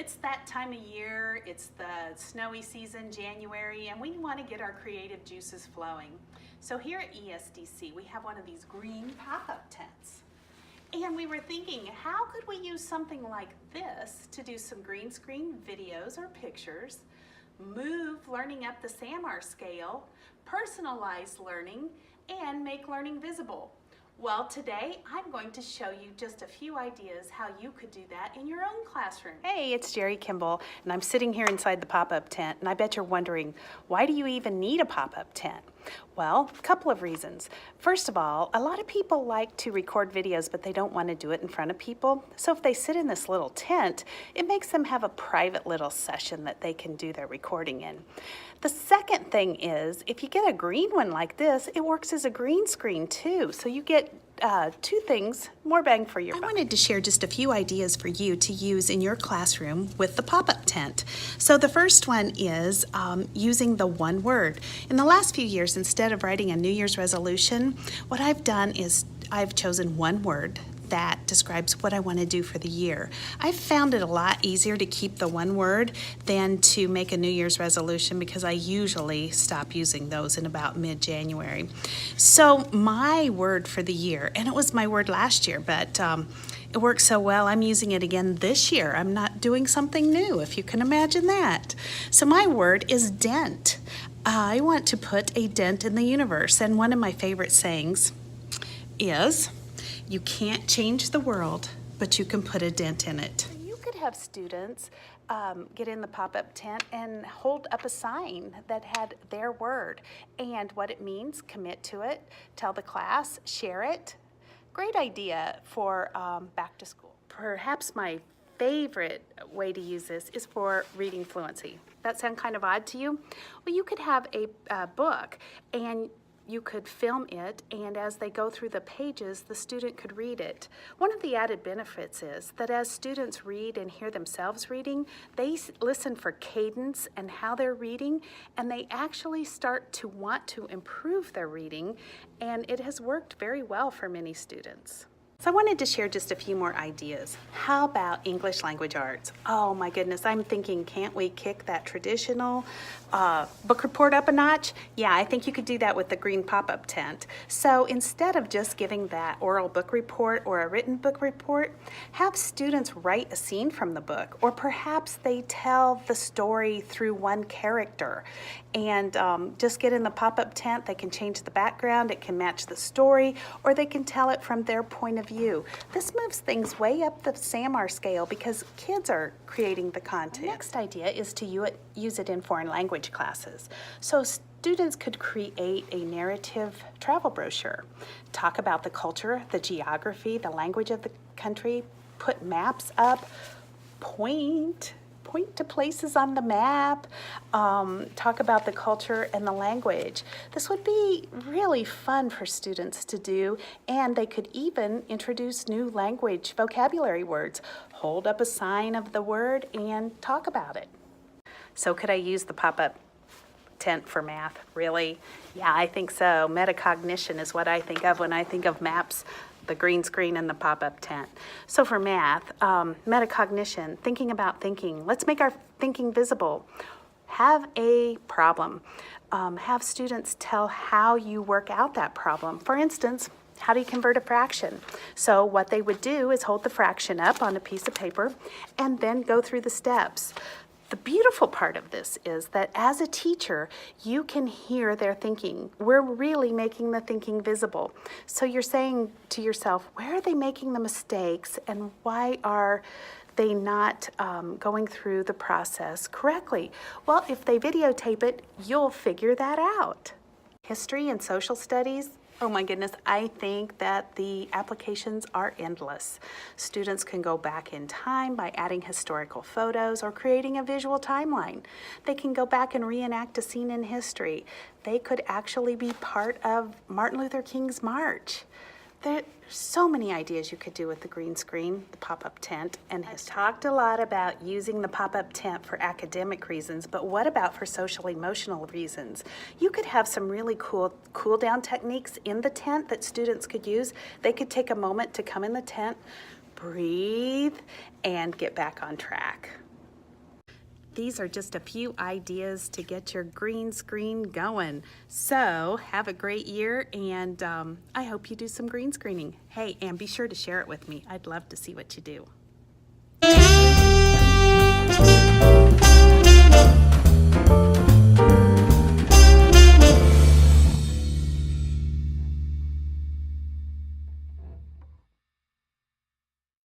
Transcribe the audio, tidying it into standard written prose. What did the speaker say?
It's that time of year, it's the snowy season, January, and we want to get our creative juices flowing. So here at ESDC, we have one of these green pop-up tents. And we were thinking, how could we use something like this to do some green screen videos or pictures, move learning up the SAMR scale, personalize learning, and make learning visible? Well, today I'm going to show you just a few ideas how you could do that in your own classroom. Hey, it's Jerry Kimball, and I'm sitting here inside the pop-up tent, and I bet you're wondering, why do you even need a pop-up tent? Well, a couple of reasons. First of all, a lot of people like to record videos, but they don't want to do it in front of people. So if they sit in this little tent, it makes them have a private little session that they can do their recording in. The second thing is, if you get a green one like this, it works as a green screen too. So you get two things, more bang for your buck. I wanted to share just a few ideas for you to use in your classroom with the pop-up tent. So the first one is using the one word. In the last few years, instead of writing a New Year's resolution, what I've done is I've chosen one word that describes what I want to do for the year. I've found it a lot easier to keep the one word than to make a New Year's resolution because I usually stop using those in about mid-January. So my word for the year, and it was my word last year, but it worked so well I'm using it again this year. I'm not doing something new, if you can imagine that. So my word is dent. I want to put a dent in the universe, and one of my favorite sayings is, you can't change the world, but you can put a dent in it. You could have students get in the pop-up tent and hold up a sign that had their word and what it means, commit to it, tell the class, share it. Great idea for back to school. Perhaps my favorite way to use this is for reading fluency. That sound kind of odd to you? Well, you could have a book and you could film it, and as they go through the pages, the student could read it. One of the added benefits is that as students read and hear themselves reading, they listen for cadence and how they're reading, and they actually start to want to improve their reading, and it has worked very well for many students. So I wanted to share just a few more ideas. How about English language arts? Oh my goodness, I'm thinking, can't we kick that traditional book report up a notch? Yeah, I think you could do that with the green pop-up tent. So instead of just giving that oral book report or a written book report, have students write a scene from the book, or perhaps they tell the story through one character. And just get in the pop-up tent. They can change the background, it can match the story, or they can tell it from their point of view. This moves things way up the SAMR scale because kids are creating the content. The next idea is to use it in foreign language classes. So students could create a narrative travel brochure, talk about the culture, the geography, the language of the country, put maps up, point to places on the map, talk about the culture and the language. This would be really fun for students to do, and they could even introduce new language vocabulary words, hold up a sign of the word and talk about it. So could I use the pop-up tent for math? Really? Yeah, I think so. Metacognition is what I think of when I think of maps, the green screen and the pop-up tent. So for math, metacognition, thinking about thinking. Let's make our thinking visible. Have a problem. Have students tell how you work out that problem. For instance, how do you convert a fraction? So what they would do is hold the fraction up on a piece of paper and then go through the steps. The beautiful part of this is that as a teacher, you can hear their thinking. We're really making the thinking visible. So you're saying to yourself, where are they making the mistakes and why are they not going through the process correctly? Well, if they videotape it, you'll figure that out. History and social studies, oh my goodness, I think that the applications are endless. Students can go back in time by adding historical photos or creating a visual timeline. They can go back and reenact a scene in history. They could actually be part of Martin Luther King's march. There's so many ideas you could do with the green screen, the pop-up tent, and I've talked a lot about using the pop-up tent for academic reasons, but what about for social emotional reasons? You could have some really cool cool-down techniques in the tent that students could use. They could take a moment to come in the tent, breathe, and get back on track. These are just a few ideas to get your green screen going. So have a great year, and I hope you do some green screening. Hey, and be sure to share it with me. I'd love to see what you do.